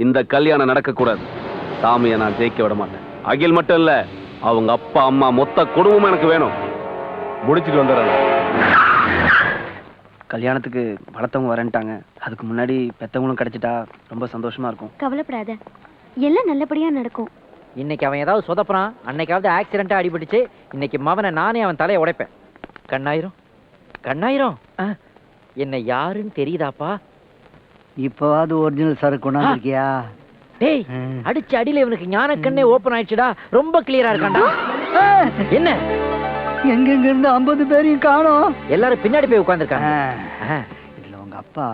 இந்த கல்யாணம் நடக்க கூடாது. சாமியை நான் ஜெயிக்க விட மாட்டேன். அகில் மட்டும் இல்ல, அவங்க அப்பா அம்மா மொத்த குடும்பமும் எனக்கு வேணும். முடிச்சிட்டு வந்துடுறாங்க. கல்யாணத்துக்கு வளர்த்தவங்க வரேன்ட்டாங்க. அதுக்கு முன்னாடி பெத்தவங்களும் கிடைச்சிட்டா ரொம்ப சந்தோஷமா இருக்கும். கவலைப்படாத, எல்லாம் நல்லபடியா நடக்கும். இன்னைக்கு அவன் ஏதாவது சொதப்புறான், அன்னைக்காவது ஆக்சிடென்ட்டா அடிபட்டுச்சு. இன்னைக்கு மவனை நானே அவன் தலையை உடைப்பேன். கண்ணாயிரம் கண்ணாயிரம், என்ன யாருன்னு தெரியுதாப்பா? இப்பவாது ஒரிஜினல் சரக்கு கொண்டாந்துருக்கியா? டேய், அடிச்ச அடியில இவனுக்கு ஞான கண்ணே ஓபன் ஆயிடுச்சுடா. ரொம்ப கிளியரா இருக்கான்டா. என்ன எங்கெங்க இருந்து 50 பேரையும் காணோம். எல்லாரும் பின்னாடி போய் உட்கார்ந்துருக்காங்க. இதுல உங்க அப்பா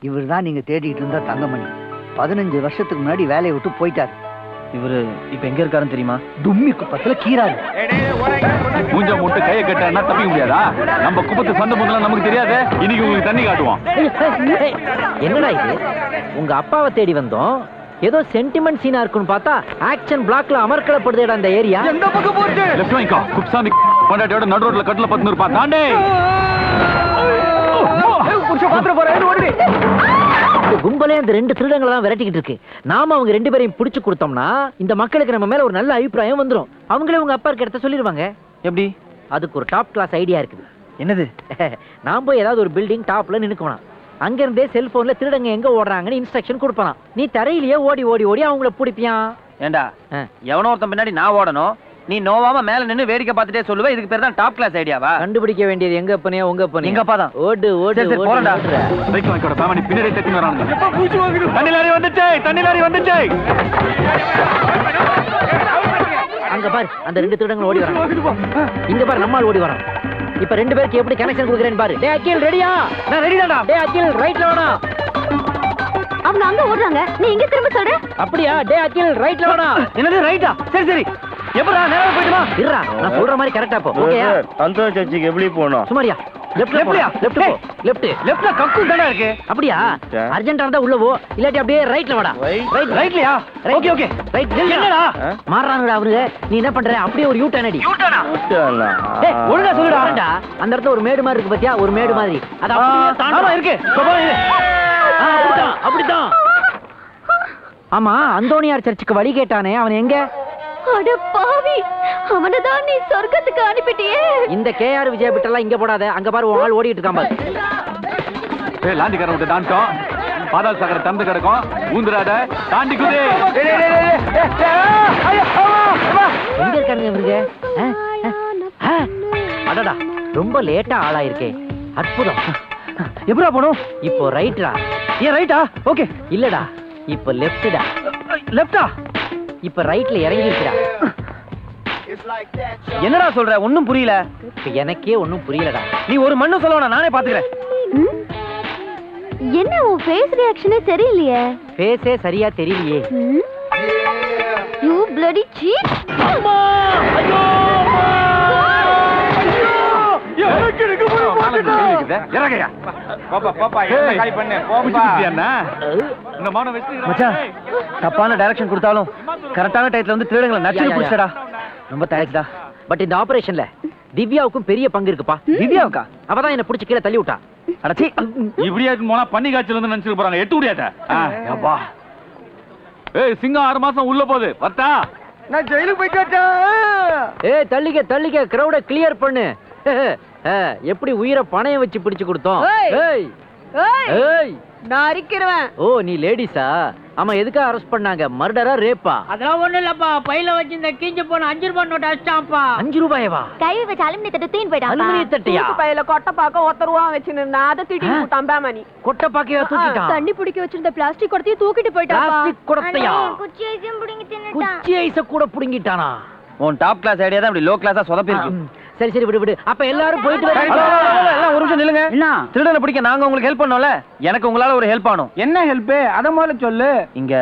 இவர் தான் நீங்க தேடிக்கிட்டு இருந்தா தங்கமணி. 15 வருஷத்துக்கு முன்னாடி வேலையை விட்டு போயிட்டாரு. இவரு இப்ப எங்க இருக்காருன்னு தெரியுமா? தும்மி குப்பத்துல கீராரு. மூஞ்ச முட்டு கையை கட்டா தப்பிக்க முடியாதா? நம்ம குப்பத்து சண்டை முதல்ல நமக்கு தெரியாது. இன்னைக்கு உங்களுக்கு தண்ணி காட்டுவோம். என்னடா இது? உங்க அப்பாவை தேடி வந்தோம். ஏதோ சென்டிமெண்ட் சீனா இருக்குன்னு பார்த்தா ஆக்ஷன் பிளாக்ல அமர்க்கலப்படுதுடா அந்த ஏரியா. எந்த பக்கம் போச்சு? லெஃப்ட் வைங்கோ. குப்சாமி பண்டாட்டியோட நடு ரோட்ல கட்டல 10 இருப்பான். தாண்டே. புடிச்சு பாத்துற போறேன். ஓடுடி. இந்த கும்பலே அந்த 2 திருடங்களை தான் விரட்டிக்கிட்டு இருக்கு. நாம அவங்க 2 பேரையும் பிடிச்சு கொடுத்தோம்னா இந்த மக்களுக்கு நம்ம மேல ஒரு நல்ல அபிப்பிராயம் வந்துரும். அவங்களே உங்க அப்பா இருக்க இடத்த சொல்லிடுவாங்க. எப்படி? அதுக்கு ஒரு டாப் கிளாஸ் ஐடியா இருக்குது. என்னது? நான் போய் ஏதாவது ஒரு பில்டிங் டாப்ல நின்னுக்குவான். அங்க இருந்தே செல்போன்ல திருடங்க எங்க ஓடுறாங்கன்னு இன்ஸ்ட்ரக்ஷன் கொடுப்பான். நீ தரையிலேயே ஓடி ஓடி ஓடி அவங்கள பிடிப்பியான். ஏண்டா, எவனோ ஒருத்தன் பின்னாடி நான் ஓடணும், நீ நோவாம மேல நின்னு வேடிக்கை பார்த்துட்டே சொல்லுவ. இதுக்கு பேர் தான் டாப் கிளாஸ் ஐடியாவா? கண்டுபிடிக்க வேண்டியது எங்க அப்பனே உங்க அப்பனே. எங்க அப்பா தான். ஓடு ஓடு போறடா. பைக் வாங்கிக்கோட சாமி பின்னாடி தட்டி வரானுங்க. தண்ணி லாரி வந்துச்சு, தண்ணி லாரி வந்துச்சு. அங்க பாரு, அந்த 2 திருடங்க ஓடி வராங்க. இங்க பாரு, நம்மால் ஓடி வரான். இப்ப 2 பேருக்கு எப்படி கனெக்ஷன் கொடுக்கறேன்னு பாரு. டேய் அகில், ரெடியா? நான் ரெடி தான்டா. டேய் அகில், ரைட்ல வாடா. அவங்க அங்க ஓடுறாங்க, நீ எங்க திரும்ப சொல்ற? அப்படியா? டேய் அகில், ரைட்ல வாடா. என்னது ரைட்டா? சரி சரி. எப்படா நேரா போய்டுமா? இருடா, நான் சொல்ற மாதிரி கரெக்ட்டா போ. ஓகேயா? அந்த சர்ச்சுக்கு எப்படி போணும்? சுமாரியா? லெஃப்ட்லயா? லெஃப்ட் போ. லெஃப்ட். லெஃப்ட்ல கக்கூஸ் தான இருக்கு. அப்படியா? அர்ஜென்ட்டா இருந்தா உள்ள போ. இல்லாட்டி அப்படியே ரைட்ல வாடா. ரைட்லயா? Okay okay. ரைட். என்னடா? மாறறானுடா அவனுங்க. நீ என்ன பண்ற? அப்படியே ஒரு யூ டர்ன் அடி. யூ டர்னா? டேய், ஒழுங்கா சொல்லுடா. அந்த இடத்துல ஒரு மேடு மாதிரி இருக்கு பாத்தியா? ஒரு மேடு மாதிரி. அது அப்படியே தாண்டா. ஆமா இருக்கு. சோபா இரு. அப்படிதான் அப்படிதான். ஆமா, அந்தோனியார் சர்ச்சுக்கு வழி கேட்டானே, அவன் எங்க? அட பாவி, அவனதான் நீ சொர்க்கத்துக்கு அனுப்பிட்டியே. இந்த கேஆர் விஜய் பிட்டெல்லாம் இங்க போடாத. அங்க பாரு, உன் ஆள் ஓடிட்டு இருக்கான் பாரு. ஏய், லாண்டி கார விட்டு தாண்டோம். பாதாள சாகர தந்து கிடக்கும். ஊந்துறாத, தாண்டி குதே. எங்க இருக்கானுங்க இவங்க? அடடா, ரொம்ப லேட்டா ஆளாயிருக்கே. அற்புதம். எப்படா போணும்? இப்போ ரைட்ரா. ஏன் ரைட்டா? ஓகே. இல்லடா, இப்போ லெஃப்ட்டா. லெஃப்ட்டா? இப்ப ரைட்ல இறங்கி இருக்கடா. என்னடா சொல்ற? ஒண்ணும் புரியல. எனக்கே ஒண்ணும் புரியலடா. நீ ஒரு மண்ணு சொல்லவனா, நானே பாத்துக்கிறேன். என்ன உன் ஃபேஸ் ரியாக்ஷனே சரியில்லையே? ஃபேஸே சரியா தெரியலையே. You bloody cheat. அம்மா! ஐயோ! இறங்கயா. பாப்பா பாப்பா என்ன காய் பண்ணு. போப்பா. இந்த மான வெச்சு மச்சான், தப்பான டைரக்ஷன் கொடுத்தாலும் கரெக்டான டைத்துல வந்து திருடங்களை நச்சுன்னு புடிச்சடா. ரொம்ப தேங்க்ஸ்டா. பட் இந்த ஆபரேஷன்ல திவ்யாவுக்கும் பெரிய பங்கு இருக்குப்பா. திவ்யாவுக்கா? அவதான் என்ன புடிச்சு கீழே தள்ளி விட்டா. அடச்சி, இப்படியா போனா பண்ணி காய்ச்சல் வந்து நினைச்சிட்டு போறாங்க. எட்டு முடியாத. அப்பா. ஏய், சிங்கம் 6 மாசம் உள்ள போகுது. வரட்டா? நான் ஜெயிலுக்கு போயிட்டா. ஏய், தள்ளிக்க தள்ளிக்க, கிரவுட கிளியர் பண்ணு. எப்படி உயிரை பணையம் வச்சு பிடிச்சு கொடுத்தோம். ஏய் ஏய், நான் அரிக்கிறவன். ஓ, நீ லேடிஸா? ஆமா, எதுக்காக அரெஸ்ட் பண்ணாங்க? மர்டரா, ரேப்பா? அதெல்லாம் ஒண்ணு இல்லப்பா. பையில வச்சு இந்த கீஞ்சு போன 5 ரூபாய் நோட்டு அடிச்சான்ப்பா. 5 ரூபாயவா? கை வச்சு அலுமினிய தட்டு தூக்கிட்டு போயிட்டான். அலுமினிய தட்டையா? பையில கொட்டை பாக்க 1 ரூபா வச்சு நின்னா அதை தூக்கி போட்டான் பேமணி. கொட்டை பாக்கையா தூக்கிட்டான்? தண்ணி பிடிக்க வச்சிருந்த பிளாஸ்டிக் குடத்தையும் தூக்கிட்டு போயிட்டான். பிளாஸ்டிக் குடத்தையா? குச்சி ஐஸையும் புடிங்கி தின்னுட்டான். குச்சி ஐஸ கூட புடிங்கிட்டானா? உன் டாப் கிளாஸ் ஐடியா தான் இப்படி லோ கிளாஸா சொதப்பி இருக்கு. சரி சரி, விடு விடு. அப்ப எல்லாரும் போயிட்டு வரீங்க. எல்லாம் ஒரு நிமிஷம் நில்லுங்க. என்ன? திருடனை பிடிக்க நாங்க உங்களுக்கு ஹெல்ப் பண்ணோம்ல, எனக்கு உங்களால ஒரு ஹெல்ப் ஆகணும். என்ன ஹெல்ப்? அத முதல்ல சொல்லு. இங்க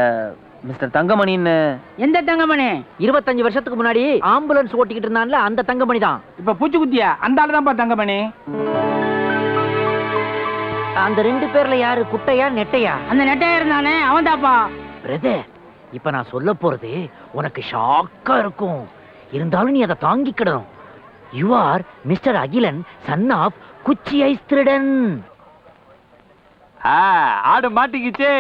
மிஸ்டர் தங்கமணின்னு. எந்த தங்கமணி? 25 வருஷத்துக்கு முன்னாடி ஆம்புலன்ஸ் ஓட்டிக்கிட்டு இருந்தான்ல, அந்த தங்கமணி தான். இப்ப பூச்சி குத்தியா? அந்த ஆளு தான்ப்பா தங்கமணி. அந்த 2 பேர்ல யாரு குட்டையா நெட்டையா? அந்த நெட்டையா இருந்தானே அவன் தாப்பா. பிரதர், இப்ப நான் சொல்ல போறது உனக்கு ஷாக்கா இருக்கும். இருந்தாலும் நீ அதை தாங்கிக்கிடணும். You are mister Akilan, son of குச்சி ஐஸ் திருடன். ஆடு மாட்டிக்கிச்சே.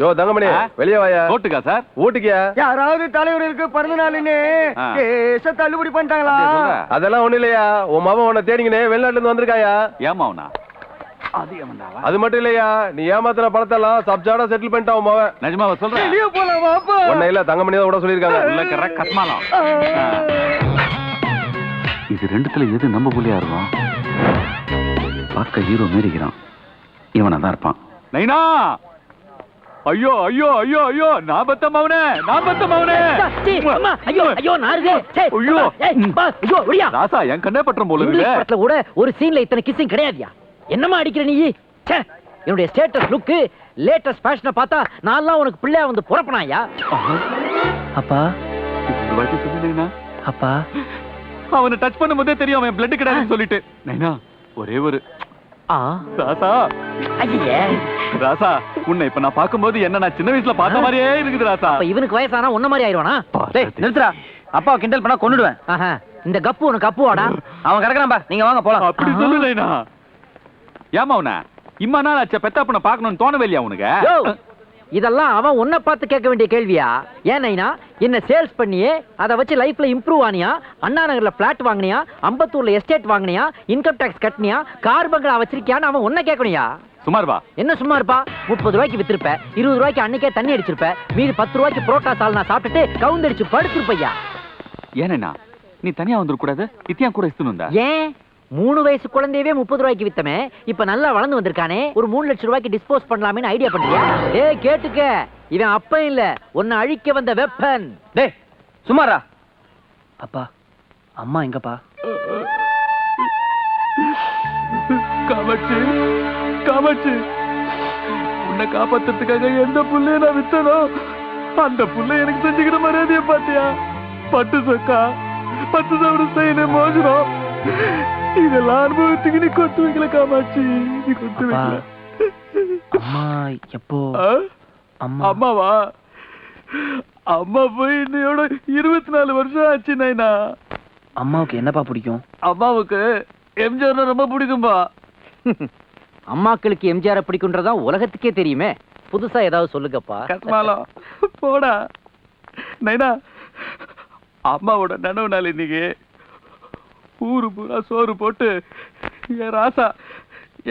யோ தங்கமணி வெளியே வாயா. கோட்டுக்கா சார்? வீட்டுக்கியா? யாராவது தலைவருக்கு பிறந்த நாளுன்னு கேஸ தள்ளுபடி பண்ணிட்டாங்களா? அதெல்லாம் ஒண்ணு இல்லையா, உன் மகன் உன்னை தேடிங்கன்னு வெளிநாட்டுல இருந்து வந்திருக்காயா. ஏமாவனா? அது மட்டும் இல்லையா, நீ ஏமாத்தின பணத்தெல்லாம் சப்ஜாடா செட்டில் பண்ணிட்டான் உன் மகன். நிஜமாவா சொல்றேன்? உன்னை இல்ல தங்கமணி தான் விட சொல்லியிருக்காங்க. உள்ள கரெக்ட் கத்மாலம். இது ரெண்டுத்துல எது நம்ம புள்ளியா இருக்கும்? பார்க்க ஹீரோ மீறிக்கிறான், இவனா தான் இருப்பான். நைனா, ஐயோ ஐயோ ஐயோ ஐயோ, நான் பத்த மவனே, நான் பத்த மவனே. ஐயோ ஐயோ நாருதே. ஐயோ ஐயோ ஒடியா. ராசா என் கண்ணே பற்றம் போல இங்கிலீஷ் இருக்கு. படத்துல கூட ஒரு சீன்ல இத்தனை கிஸ்ஸிங் கிடையாதுயா. என்னமா அடிக்கிற நீ? ச்சே, என்னுடைய ஸ்டேட்டஸ் லுக், லேட்டஸ்ட் ஃபேஷனை பார்த்தா நான்லாம் உனக்கு பிள்ளையா வந்து பொறப்பனாயா? அப்பா ஒரு வாட்டி சொல்லு நைனா. அப்பா அவனை டச் பண்ணும்போதே தெரியும் அவன் பிளட் கிடையாதுன்னு சொல்லிட்டு. நைனா ஒரே ஒரு ராசா. ஐயே, ராசா உன்னை இப்ப நான் பாக்கும்போது என்ன நான் சின்ன வயசுல பார்த்த மாதிரியே இருக்குது ராசா. அப்ப இவனுக்கு வயசானா உன்ன மாதிரி ஆயிடுவானா? டேய் நிறுத்துடா, அப்பாவை கிண்டல் பண்ணா கொன்னுடுவேன். ஆஹா, இந்த கப்பு உனக்கு அப்புவாடா. அவன் கிடக்குறான்பா, நீங்க வாங்க போலாம். அப்படி சொல்லு நைனா. ஏமா உன்ன இம்மா நாள் ஆச்ச பெத்தாப்பனை பார்க்கணும்னு தோணவே இல்லையா உனக்கு? யோ, இதெல்லாம் அவன் உன்னை பார்த்து கேட்க வேண்டிய கேள்வியா? ஏன்னா என்ன சேல்ஸ் பண்ணியே அதை வச்சு லைஃப்ல இம்ப்ரூவ் ஆனியா? அண்ணா நகர்ல பிளாட் வாங்கினியா? அம்பத்தூர்ல எஸ்டேட் வாங்கினியா? இன்கம் டாக்ஸ் கட்டினியா? கார் பங்களா வச்சிருக்கியான்னு அவன் உன்னை கேட்கணுயா? சுமார்பா என்ன சும்மா இருப்பா? 30 ரூபாய்க்கு வித்திருப்ப, 20 ரூபாய்க்கு அன்னைக்கே தண்ணி அடிச்சிருப்ப, மீதி 10 ரூபாய்க்கு புரோட்டா சால்னா சாப்பிட்டுட்டு கவுந்தடிச்சு படுத்திருப்பையா. ஏனண்ணா நீ தனியா வந்துட கூடாது? இத்தியா கூட இஸ்துனுந்தா? ஏன் 3 வயசு குழந்தையவே 30 ரூபாய்க்கு வித்தமே, இப்ப நல்லா வளர்ந்து வந்திருக்கானே, ஒரு 3 லட்சம் ரூபாய்க்கு டிஸ்போஸ் பண்ணலாமேன்னு ஐடியா பண்றியா? ஏய் கேட்டுக்க, இவன் அப்ப இல்ல உன்னை அழிக்க வந்த வெப்பன். டேய் சுமாரா. அப்பா அம்மா எங்கப்பா? காமாட்சி காமாட்சி, உன்னை காப்பாத்துறதுக்காக எந்த புள்ளைய நான் வித்தனோ அந்த புள்ள எனக்கு செஞ்சுக்கிற மரியாதைய பாத்தியா? பட்டு சொக்கா, 10 சவரம் செய்யணும், மோசனம், இதெல்லாம் அனுபவத்துக்கு நீ கொத்து வைக்கல காமாட்சி, நீ கொத்து அப்பா, வைக்கல. அம்மா எப்போ? ஆ? அம்மா அம்மாவா? அம்மா போய் இன்னையோட 24 வருஷம் ஆச்சு நைனா. அம்மாவுக்கு என்னப்பா பிடிக்கும்? அம்மாவுக்கு எம்ஜிஆர் ரொம்ப பிடிக்கும்பா. அம்மாக்களுக்கு எம்ஜிஆர் பிடிக்குன்றதா உலகத்துக்கே தெரியுமே, புதுசா ஏதாவது சொல்லுங்கப்பா. கஸ்மாலம் போடா நைனா. அம்மாவோட நனவு நாள் இன்னைக்கு. ஊரு பூரா சோறு போட்டு என் ராசா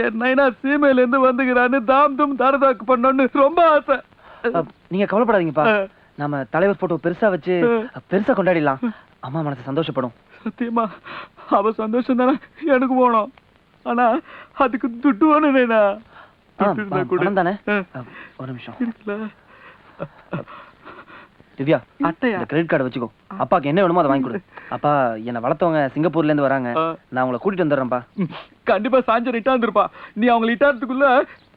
என் நைனா சீமையில இருந்து வந்துக்கிறான்னு தாம் தும் தாரதாக்கு பண்ணோன்னு ரொம்ப ஆசை. நீங்க கவலைப்படாதீங்கப்பா, நாம தலைவர் போட்டோ பெருசா வச்சு பெருசா கொண்டாடிடலாம். அம்மா மனசு சந்தோஷப்படும். சத்தியமா அவ சந்தோஷம் தானே எனக்கு போனோம், ஆனா அதுக்கு துட்டு வேணும் நைனா. பணம் தானே? ஒரு நிமிஷம் திவ்யா, அட்டையா? இந்த கிரெடிட் கார்டு வச்சுக்கோ. அப்பாக்கு என்ன வேணுமோ அதை வாங்கி கொடு. அப்பா என்னை வளர்த்தவங்க சிங்கப்பூர்ல இருந்து வராங்க, நான் உங்களை கூட்டிட்டு வந்துடுறேன்ப்பா. கண்டிப்பா சாஞ்ச ரிட்டா இருந்திருப்பா. நீ அவங்க இட்டாரத்துக்குள்ள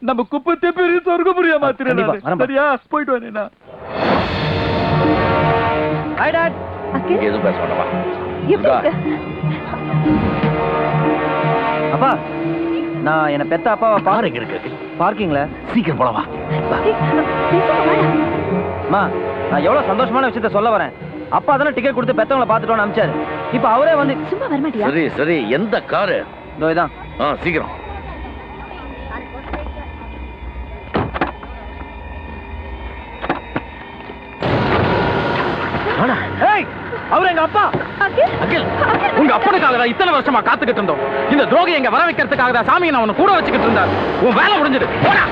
நம்ம குப்பத்தே பெரிய சொர்க்க புரியா கண்டிப்பா, மாத்திரேன். வரேன்பா. சரியா? போயிட்டு வரேனா. Hi dad. எதுவும் பேச மாட்டவா? அப்பா, நான் என்ன பெத்த அப்பாவை பாருங்க இருக்கு பார்க்கிங்ல. சீக்கிரம் போலவா. அம்மா, நான் எவ்வளவு சந்தோஷமான விஷயத்த சொல்ல வரேன். அப்பா தானே டிக்கெட் கொடுத்து பெத்தவங்களை பார்த்துட்டோன்னு அனுப்பிச்சாரு. இப்ப அவரே வந்து சும்மா வரமாட்டியா? சரி சரி, எந்த காரு? இதோ இதான். சீக்கிரம். ஏய், அவர் எங்க அப்பா. அகில், உங்க அப்பனுக்காக தான் இத்தனை வருஷமா காத்துக்கிட்டு இருந்தோம். இந்த துரோகி எங்க வர வைக்கிறதுக்காக தான் சாமியை நான் உன்னை கூட வச்சுக்கிட்டு இருந்தார். உன் வேலை முடிஞ்சது, போடா.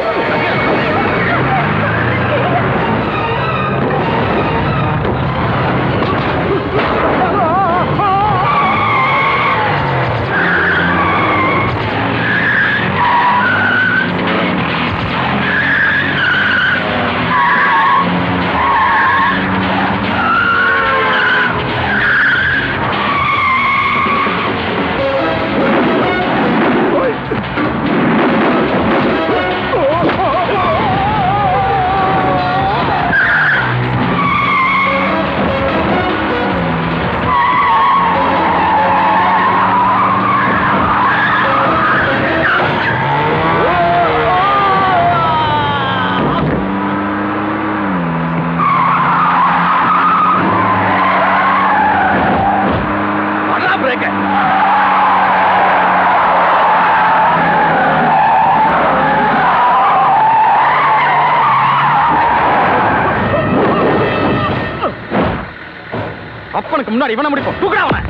அப்பனுக்கு முன்னாடி இவனை முடிப்போம். தூக்குடா அவனை.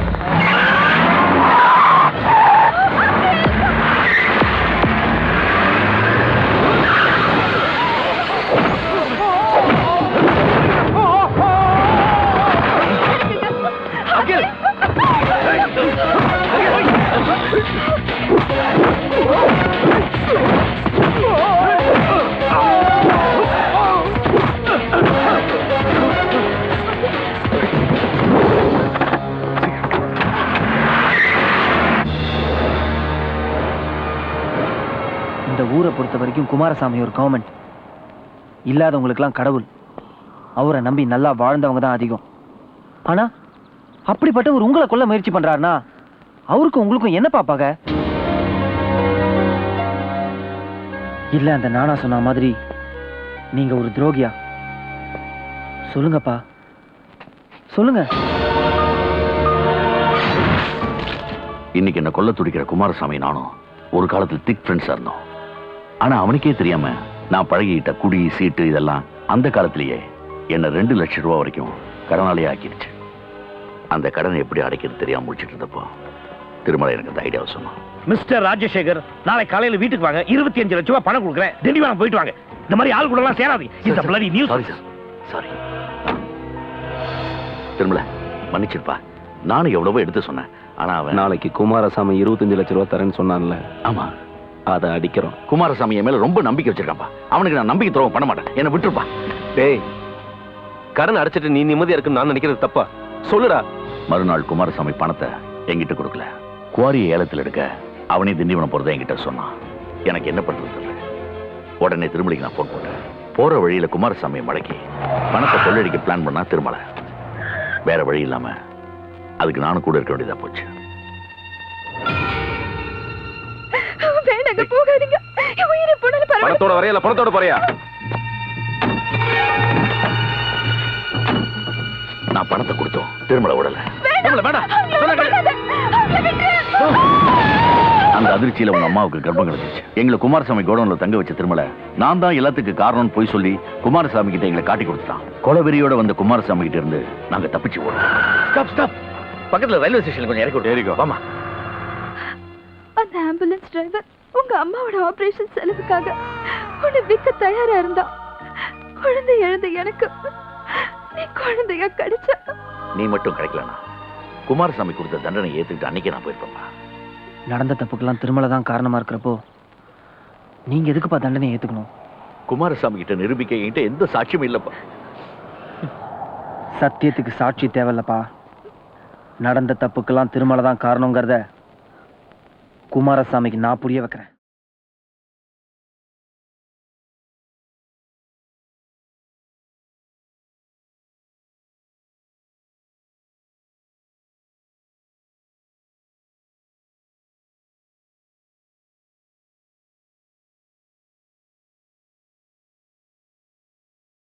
அகில். இந்த ஊரை பொறுத்த வரைக்கும் குமாரசாமி ஒரு கவர்மெண்ட், இல்லாதவங்களுக்கெல்லாம் கடவுள். அவரை நம்பி நல்லா வாழ்ந்தவங்க தான் அதிகம். ஆனா அப்படிப்பட்டவர் உங்களை கொல்ல முயற்சி பண்றாருன்னா அவருக்கும் உங்களுக்கும் என்ன பாப்பாங்க? இல்ல அந்த நானா சொன்ன மாதிரி நீங்க ஒரு துரோகியா? சொல்லுங்கப்பா, சொல்லுங்க. இன்னைக்கு என்ன கொல்ல துடிக்கிற குமாரசாமி நானும் ஒரு காலத்தில் திக் ஃப்ரெண்ட்ஸா இருந்தோம். ஆனா அவனுக்கே தெரியாம நான் பழகிட்ட குடி சீட்டு இதெல்லாம் அந்த காலத்திலேயே என்ன 2 லட்சம் ரூபாய் வரைக்கும் கடனாலே ஆக்கிடுச்சு. அந்த கடனை எப்படி அடைக்கிறது தெரியாம முடிச்சிட்டு இருந்தப்போ திருமலை எனக்கு அந்த ஐடியாவை சொன்னான். மிஸ்டர் ராஜசேகர், நாளை காலையில வீட்டுக்கு வாங்க. 25 லட்சம் ரூபாய் பணம் கொடுக்குறேன். திண்டிவனம் போயிட்டு வாங்க. இந்த மாதிரி ஆள் கூட எல்லாம் சேராதீங்க. இந்த bloody news. Sorry sir, sorry. Thirumalai மன்னிச்சிருப்பா. நானும் எவ்வளவோ எடுத்து சொன்னேன். ஆனா அவன் நாளைக்கு குமாரசாமி 25 லட்சம் ரூபாய் தரேன்னு சொன்னான்ல, ஆமா அதை அடிக்கிறோம். குமாரசாமி என் மேல ரொம்ப நம்பிக்கை வச்சிருக்காப்பா. அவனுக்கு நான் நம்பிக்கை துரோகம் பண்ண மாட்டேன். என்ன விட்டுருப்பா. டேய், கடன் அடைச்சிட்டு நீ நிம்மதியா இருக்குன்னு நான் நினைக்கிறது தப்பா? சொல்லுடா. மறுநாள் குமாரசாமி பணத்தை என்கிட்ட கொடுக்கல. குவாரியை ஏலத்தில் எடுக்க அவனே திண்டிவனம் போறதை என்கிட்ட சொன்னான். எனக்கு என்ன பண்றது தெரியல. உடனே திருமலைக்கு நான் போன் போட்டேன். போற வழியில குமாரசாமியை மடக்கி பணத்தை கொள்ளடிக்க பிளான் பண்ணா திருமலை. வேற வழி இல்லாம அதுக்கு நானும் கூட இருக்க வேண்டியதா போச்சு. வேண்டாங்க, போகாதீங்க. உயிரை போனாலும் பரவாயில்லை. பணத்தோட வரையா இல்ல பணத்தோட போறியா? நான் பணத்தை கொடுத்தோம், திருமலை விடல. அந்த அதிர்ச்சியில உங்க அம்மாவுக்கு கர்ப்பம் கிடைச்சிச்சு. எங்களை குமாரசாமி கோடவுன்ல தங்க வச்ச திருமலை நான் தான் எல்லாத்துக்கு காரணம் போய் சொல்லி குமாரசாமி கிட்ட எங்களை காட்டி கொடுத்துட்டான். கொலவெறியோட வந்த குமாரசாமி கிட்ட இருந்து நாங்க தப்பிச்சு ஓடுறோம். Stop stop. பக்கத்துல ரயில்வே ஸ்டேஷன் கொஞ்சம் இறக்கி விட்டு ஏறிக்கோ. வாமா. அந்த ஆம்புலன்ஸ் டிரைவர் உங்க அம்மாவோட ஆபரேஷன் செலவுக்காக உன்னை விற்க தயாரா இருந்தான். குழந்தை எழுந்த எனக்கு நீ குழந்தையா கிடைச்ச. நீ மட்டும் கிடைக்கலனா குமாரசாமி கொடுத்த தண்டனை ஏத்துக்கிட்டு அன்னைக்கு நான் போயிருப்பேன். நடந்த தப்புக்கெல்லாம் திருமலை தான் காரணமா இருக்கிறப்போ நீங்க எதுக்குப்பா தண்டனை ஏத்துக்கணும்? குமாரசாமி கிட்ட நிரூபிக்க என்கிட்ட எந்த சாட்சியும் இல்லப்பா. சத்தியத்துக்கு சாட்சி தேவையில்லப்பா. நடந்த தப்புக்கெல்லாம் திருமலை தான் காரணங்கிறத குமாரசாமிக்கு நான் புரிய வைக்கிறேன்.